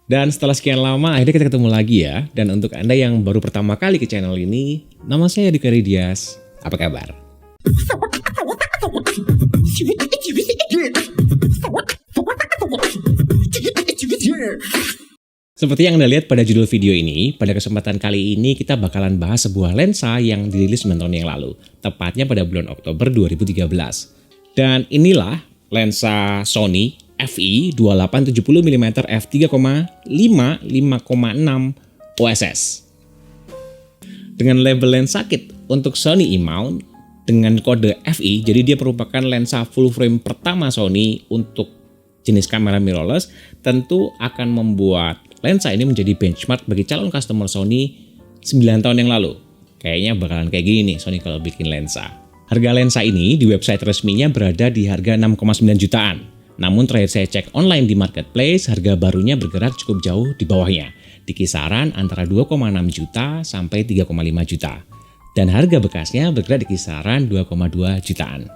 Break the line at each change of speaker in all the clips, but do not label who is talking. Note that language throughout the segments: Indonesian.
Dan setelah sekian lama, akhirnya kita ketemu lagi ya. Dan untuk Anda yang baru pertama kali ke channel ini, nama saya Dika Dias. Apa kabar? Seperti yang Anda lihat pada judul video ini, pada kesempatan kali ini kita bakalan bahas sebuah lensa yang dirilis 9 tahun yang lalu, tepatnya pada bulan Oktober 2013. Dan inilah lensa Sony FE2870mm f3,5 OSS. Dengan label lensa kit untuk Sony E-mount dengan kode FE, jadi dia merupakan lensa full frame pertama Sony untuk jenis kamera mirrorless, tentu akan membuat lensa ini menjadi benchmark bagi calon customer Sony 9 tahun yang lalu. Kayaknya bakalan kayak gini nih Sony kalau bikin lensa. Harga lensa ini di website resminya berada di harga 6,9 jutaan. Namun terakhir saya cek online di marketplace, harga barunya bergerak cukup jauh di bawahnya, di kisaran antara 2,6 juta sampai 3,5 juta. Dan harga bekasnya bergerak di kisaran 2,2 jutaan.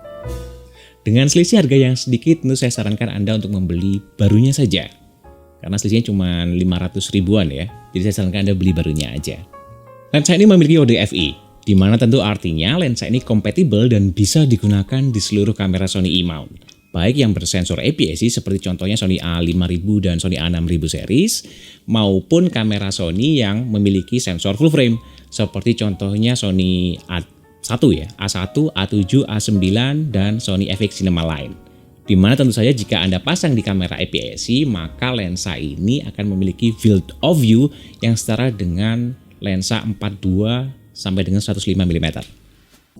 Dengan selisih harga yang sedikit, tentu saya sarankan Anda untuk membeli barunya saja. Karena selisihnya cuma 500 ribuan ya, jadi saya sarankan Anda beli barunya aja. Lensa ini memiliki kode FE, di mana tentu artinya lensa ini kompatibel dan bisa digunakan di seluruh kamera Sony E-mount. Baik yang bersensor APS-C seperti contohnya Sony A5000 dan Sony A6000 series, maupun kamera Sony yang memiliki sensor full frame, seperti contohnya Sony A1 ya, A1, A7, A9, dan Sony FX Cinema Line. Dimana tentu saja jika Anda pasang di kamera APS-C, maka lensa ini akan memiliki field of view yang setara dengan lensa 42 sampai dengan 105 mm.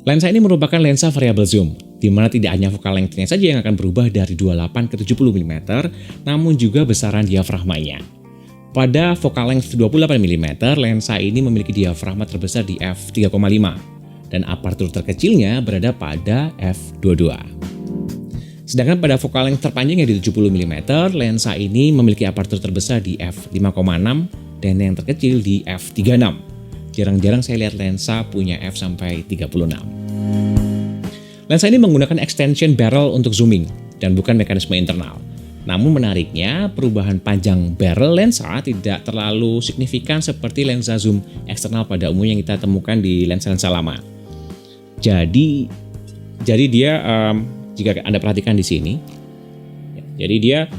Lensa ini merupakan lensa variable zoom, di mana tidak hanya focal length-nya saja yang akan berubah dari 28 ke 70 mm, namun juga besaran diafragmanya. Pada focal length 28 mm, lensa ini memiliki diafragma terbesar di f3,5 dan apertur terkecilnya berada pada f22. Sedangkan pada focal length terpanjangnya di 70 mm, lensa ini memiliki apertur terbesar di f5,6 dan yang terkecil di f36. Jarang-jarang saya lihat lensa punya f sampai 36. Lensa ini menggunakan extension barrel untuk zooming dan bukan mekanisme internal. Namun menariknya, perubahan panjang barrel lensa tidak terlalu signifikan seperti lensa zoom eksternal pada umumnya yang kita temukan di lensa-lensa lama. Jadi dia jika Anda perhatikan di sini, jadi dia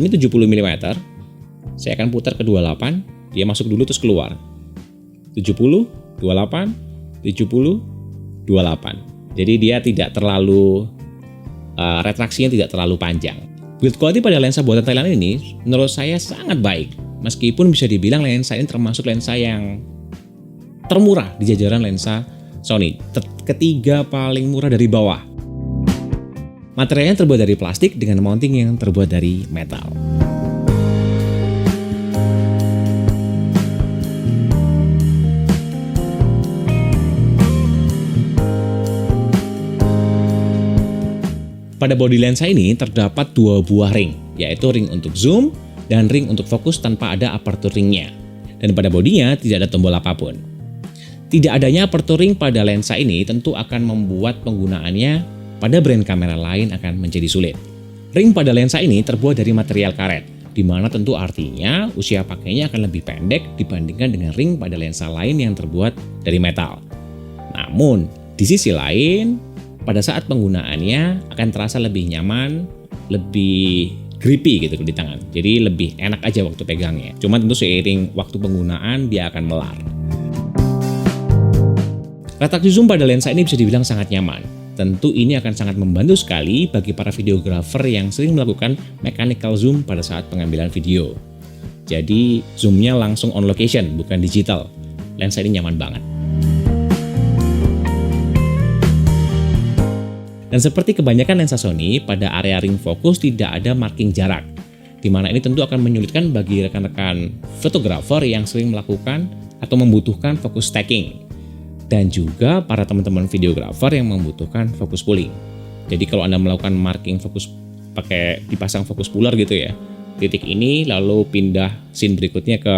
ini 70 mm. Saya akan putar ke 28, dia masuk dulu terus keluar. 70, 28, 70, 28. Jadi dia tidak terlalu retraksinya tidak terlalu panjang. Build quality pada lensa buatan Thailand ini menurut saya sangat baik. Meskipun bisa dibilang lensa ini termasuk lensa yang termurah di jajaran lensa Sony. Ketiga paling murah dari bawah. Materialnya terbuat dari plastik dengan mounting yang terbuat dari metal. Pada bodi lensa ini terdapat dua buah ring, yaitu ring untuk zoom dan ring untuk fokus tanpa ada aperture ringnya. Dan pada bodinya tidak ada tombol apapun. Tidak adanya aperture ring pada lensa ini tentu akan membuat penggunaannya pada brand kamera lain akan menjadi sulit. Ring pada lensa ini terbuat dari material karet, di mana tentu artinya usia pakainya akan lebih pendek dibandingkan dengan ring pada lensa lain yang terbuat dari metal. Namun, di sisi lain, pada saat penggunaannya akan terasa lebih nyaman, lebih grippy gitu di tangan. Jadi lebih enak aja waktu pegangnya. Cuma tentu seiring waktu penggunaan dia akan melar. Retraksi zoom pada lensa ini bisa dibilang sangat nyaman. Tentu ini akan sangat membantu sekali bagi para videographer yang sering melakukan mechanical zoom pada saat pengambilan video. Jadi zoomnya langsung on location, bukan digital. Lensa ini nyaman banget. Dan seperti kebanyakan lensa Sony, pada area ring fokus tidak ada marking jarak, di mana ini tentu akan menyulitkan bagi rekan-rekan fotografer yang sering melakukan atau membutuhkan fokus stacking, dan juga para teman-teman videografer yang membutuhkan fokus pulling. Jadi kalau Anda melakukan marking fokus pakai dipasang fokus puller gitu ya, titik ini lalu pindah scene berikutnya ke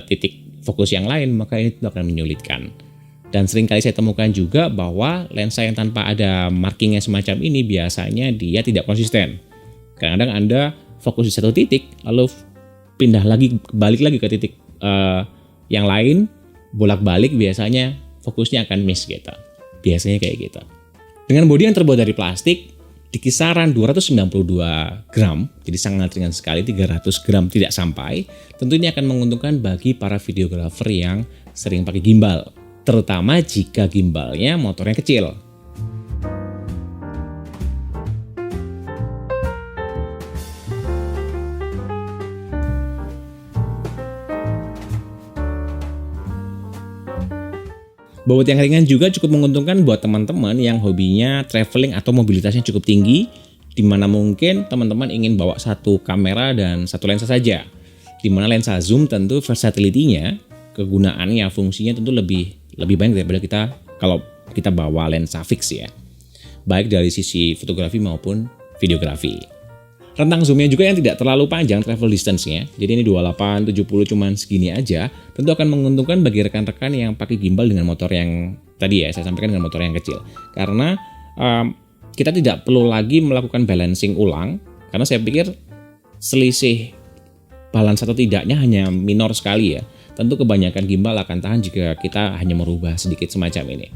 titik fokus yang lain, maka ini akan menyulitkan. Dan sering kali saya temukan juga bahwa lensa yang tanpa ada markingnya semacam ini biasanya dia tidak konsisten. Kadang-kadang Anda fokus di satu titik, lalu pindah lagi, balik lagi ke titik yang lain, bolak-balik biasanya fokusnya akan miss gitu. Biasanya kayak gitu. Dengan bodi yang terbuat dari plastik di kisaran 292 gram, jadi sangat ringan sekali, 300 gram tidak sampai, tentu ini akan menguntungkan bagi para videografer yang sering pakai gimbal, terutama jika gimbalnya motornya kecil. Bobot yang ringan juga cukup menguntungkan buat teman-teman yang hobinya traveling atau mobilitasnya cukup tinggi, di mana mungkin teman-teman ingin bawa satu kamera dan satu lensa saja. Di mana lensa zoom tentu versatility-nya, kegunaannya, fungsinya tentu lebih banyak daripada kalau kita bawa lensa fix ya. Baik dari sisi fotografi maupun videografi. Rentang zoomnya juga yang tidak terlalu panjang travel distance-nya, jadi ini 28, 70 cuman segini aja, tentu akan menguntungkan bagi rekan-rekan yang pakai gimbal dengan motor yang tadi ya, saya sampaikan dengan motor yang kecil. Karena kita tidak perlu lagi melakukan balancing ulang, karena saya pikir selisih balance atau tidaknya hanya minor sekali ya. Tentu kebanyakan gimbal akan tahan jika kita hanya merubah sedikit semacam ini.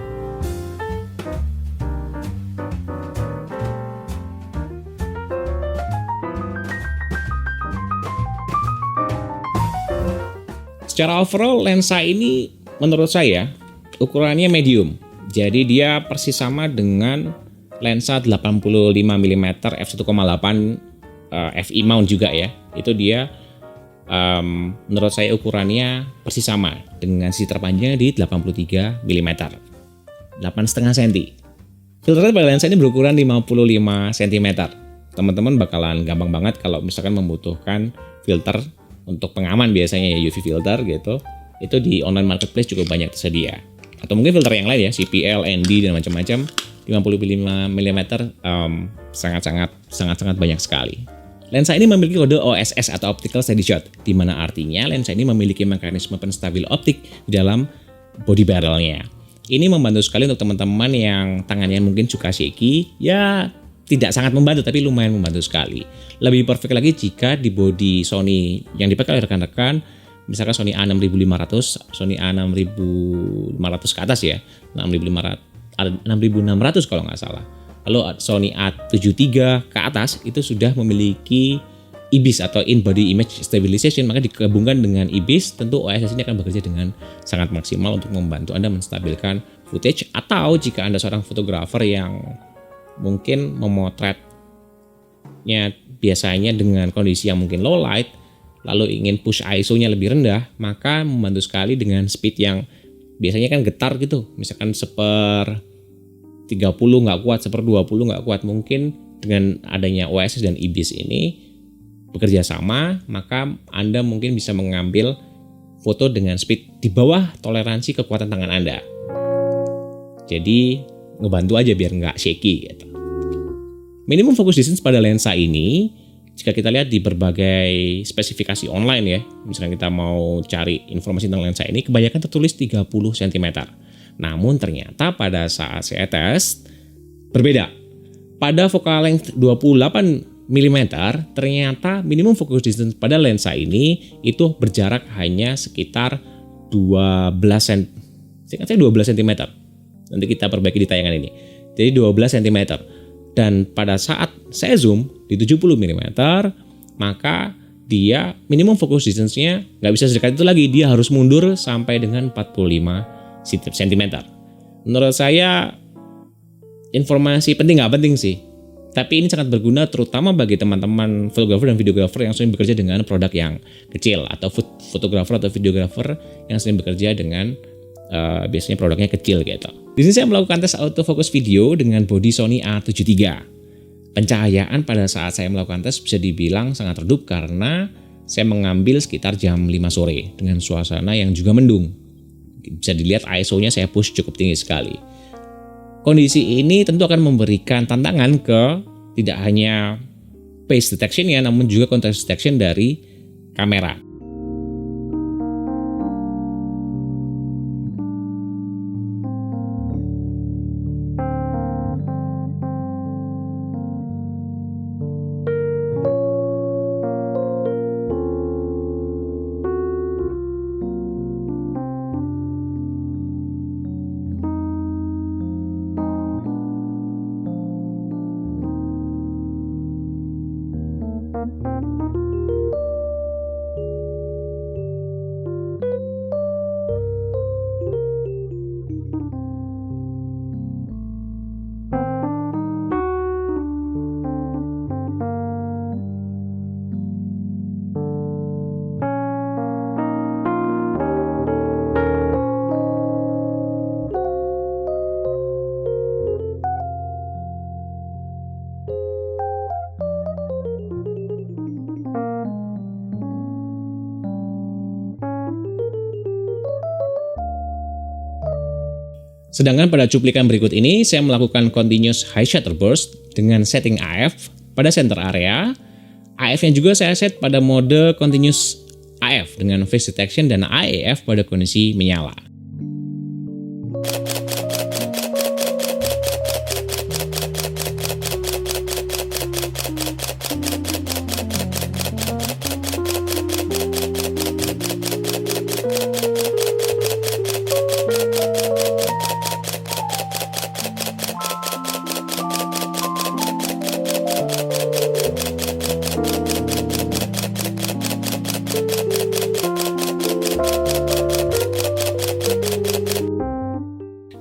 Secara overall lensa ini menurut saya ukurannya medium. Jadi dia persis sama dengan lensa 85 mm f1.8 FE mount juga ya. Itu dia menurut saya ukurannya persis sama dengan sisi terpanjangnya di 83 mm. 8,5 cm. Filter pada lensa ini berukuran 55 cm. Teman-teman bakalan gampang banget kalau misalkan membutuhkan filter untuk pengaman biasanya ya, UV filter gitu, itu di online marketplace cukup banyak tersedia. Atau mungkin filter yang lain ya, CPL, ND dan macam-macam, 55 mm sangat-sangat banyak sekali. Lensa ini memiliki kode OSS atau Optical Steady Shot, di mana artinya lensa ini memiliki mekanisme penstabil optik di dalam body barrelnya. Ini membantu sekali untuk teman-teman yang tangannya mungkin suka shaky, ya tidak sangat membantu tapi lumayan membantu sekali. Lebih perfect lagi jika di bodi Sony yang dipakai oleh rekan-rekan, misalkan Sony A6500, Sony A6500 ke atas ya, 6600 kalau nggak salah. Lalu Sony A73 ke atas itu sudah memiliki IBIS atau In Body Image Stabilization, maka digabungkan dengan IBIS tentu OSS ini akan bekerja dengan sangat maksimal untuk membantu Anda menstabilkan footage. Atau jika Anda seorang fotografer yang mungkin memotretnya biasanya dengan kondisi yang mungkin low light, lalu ingin push ISO-nya lebih rendah, maka membantu sekali dengan speed yang biasanya kan getar gitu, misalkan 1/30 nggak kuat, 1/20 nggak kuat. Mungkin dengan adanya OSS dan IBIS ini bekerja sama, maka Anda mungkin bisa mengambil foto dengan speed di bawah toleransi kekuatan tangan Anda. Jadi ngebantu aja biar nggak shaky gitu. Minimum focus distance pada lensa ini, jika kita lihat di berbagai spesifikasi online ya, misalkan kita mau cari informasi tentang lensa ini, kebanyakan tertulis 30 cm. Namun ternyata pada saat saya tes, berbeda. Pada focal length 28 mm, ternyata minimum focus distance pada lensa ini itu berjarak hanya sekitar 12 cm. Nanti kita perbaiki di tayangan ini. Jadi 12 cm. Dan pada saat saya zoom di 70 mm, maka dia minimum focus distance-nya nggak bisa sedekat itu lagi. Dia harus mundur sampai dengan 45 cm. Menurut saya informasi penting nggak penting sih. Tapi ini sangat berguna terutama bagi teman-teman fotografer dan videografer yang sering bekerja dengan produk yang kecil, atau fotografer atau videografer yang sering bekerja dengan biasanya produknya kecil gitu. Di sini saya melakukan tes autofocus video dengan bodi Sony A73. Pencahayaan pada saat saya melakukan tes bisa dibilang sangat redup karena saya mengambil sekitar jam 5 sore dengan suasana yang juga mendung. Bisa dilihat ISO-nya saya push cukup tinggi sekali. Kondisi ini tentu akan memberikan tantangan ke tidak hanya face detection ya, namun juga contrast detection dari kamera. Sedangkan pada cuplikan berikut ini, saya melakukan continuous high shutter burst dengan setting AF pada center area. AF-nya juga saya set pada mode continuous AF dengan face detection dan AEF pada kondisi menyala.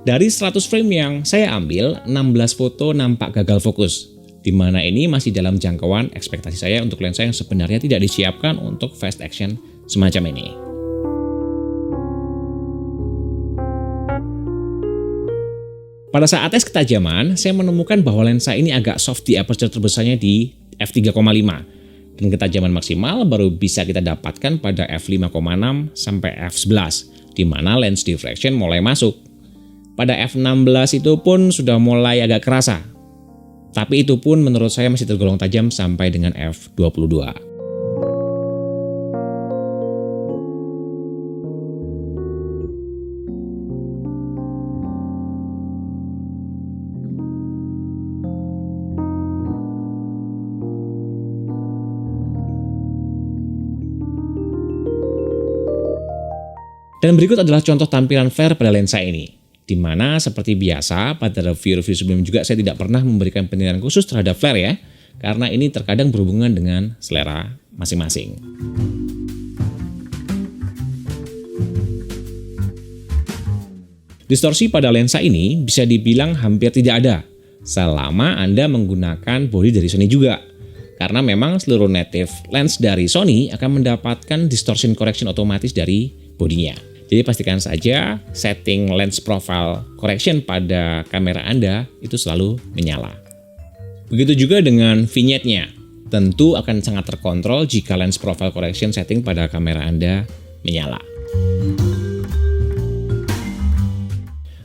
Dari 100 frame yang saya ambil, 16 foto nampak gagal fokus, di mana ini masih dalam jangkauan ekspektasi saya untuk lensa yang sebenarnya tidak disiapkan untuk fast action semacam ini. Pada saat tes ketajaman, saya menemukan bahwa lensa ini agak soft di aperture terbesarnya di f3,5 dan ketajaman maksimal baru bisa kita dapatkan pada f5,6 sampai f11, di mana lens diffraction mulai masuk. Pada f16 itu pun sudah mulai agak kerasa, tapi itu pun menurut saya masih tergolong tajam sampai dengan f22. Dan berikut adalah contoh tampilan flare pada lensa ini, di mana seperti biasa pada review-review sebelumnya juga saya tidak pernah memberikan penilaian khusus terhadap flare ya, karena ini terkadang berhubungan dengan selera masing-masing. Distorsi pada lensa ini bisa dibilang hampir tidak ada, selama Anda menggunakan bodi dari Sony juga. Karena memang seluruh native lens dari Sony akan mendapatkan distortion correction otomatis dari bodinya. Jadi pastikan saja setting lens profile correction pada kamera Anda itu selalu menyala. Begitu juga dengan vignette-nya. Tentu akan sangat terkontrol jika lens profile correction setting pada kamera Anda menyala.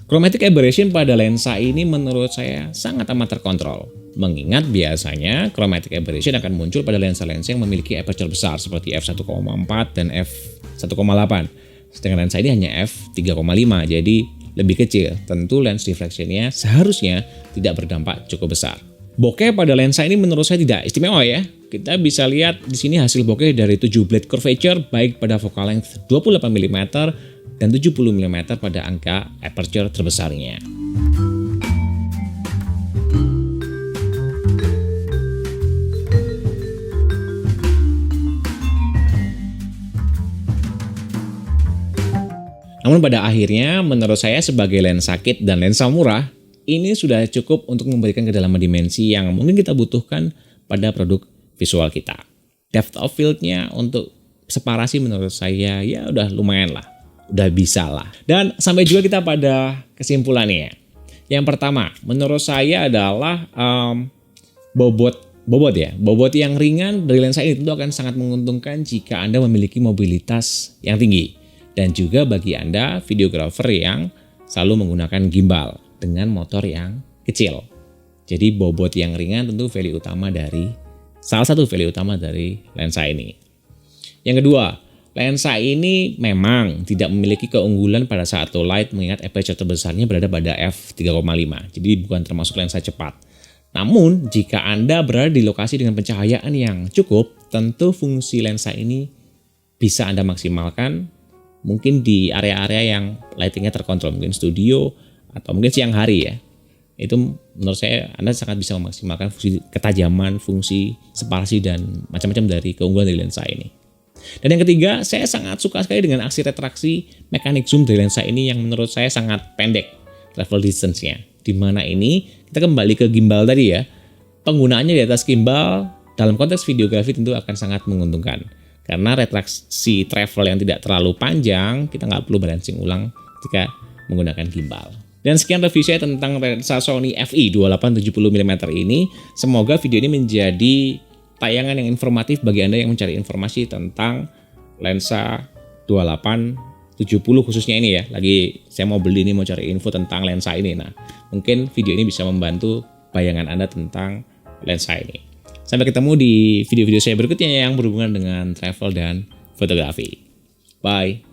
Chromatic aberration pada lensa ini menurut saya sangat amat terkontrol. Mengingat biasanya chromatic aberration akan muncul pada lensa-lensa yang memiliki aperture besar seperti f1,4 dan f1,8. Sedangkan lensa ini hanya f3,5, jadi lebih kecil. Tentu lens diffraction-nya seharusnya tidak berdampak cukup besar. Bokeh pada lensa ini menurut saya tidak istimewa ya. Kita bisa lihat di sini hasil bokeh dari 7 blade curvature baik pada focal length 28 mm dan 70 mm pada angka aperture terbesarnya. Namun pada akhirnya menurut saya sebagai lensa kit dan lensa murah, ini sudah cukup untuk memberikan kedalaman dimensi yang mungkin kita butuhkan pada produk visual kita. Depth of field-nya untuk separasi menurut saya ya udah lumayan lah, udah bisa lah. Dan sampai juga kita pada kesimpulannya. Yang pertama, menurut saya adalah bobot yang ringan dari lensa ini tentu akan sangat menguntungkan jika Anda memiliki mobilitas yang tinggi. Dan juga bagi Anda videographer yang selalu menggunakan gimbal dengan motor yang kecil. Jadi bobot yang ringan tentu salah satu value utama dari lensa ini. Yang kedua, lensa ini memang tidak memiliki keunggulan pada saat low light mengingat aperture terbesarnya berada pada f3,5. Jadi bukan termasuk lensa cepat. Namun jika Anda berada di lokasi dengan pencahayaan yang cukup, tentu fungsi lensa ini bisa Anda maksimalkan. Mungkin di area-area yang lightingnya terkontrol, mungkin studio atau mungkin siang hari ya. Itu menurut saya Anda sangat bisa memaksimalkan fungsi ketajaman, fungsi separasi dan macam-macam dari keunggulan dari lensa ini. Dan yang ketiga, saya sangat suka sekali dengan aksi retraksi mekanik zoom dari lensa ini yang menurut saya sangat pendek travel distance-nya. Di mana ini kita kembali ke gimbal tadi ya. Penggunaannya di atas gimbal dalam konteks videografi tentu akan sangat menguntungkan. Karena retraksi travel yang tidak terlalu panjang, kita nggak perlu balancing ulang ketika menggunakan gimbal. Dan sekian review saya tentang lensa Sony FE 28-70 mm ini. Semoga video ini menjadi tayangan yang informatif bagi Anda yang mencari informasi tentang lensa 28-70 70 khususnya ini ya. Lagi saya mau beli ini, mau cari info tentang lensa ini. Nah, mungkin video ini bisa membantu bayangan Anda tentang lensa ini. Sampai ketemu di video-video saya berikutnya yang berhubungan dengan travel dan fotografi. Bye.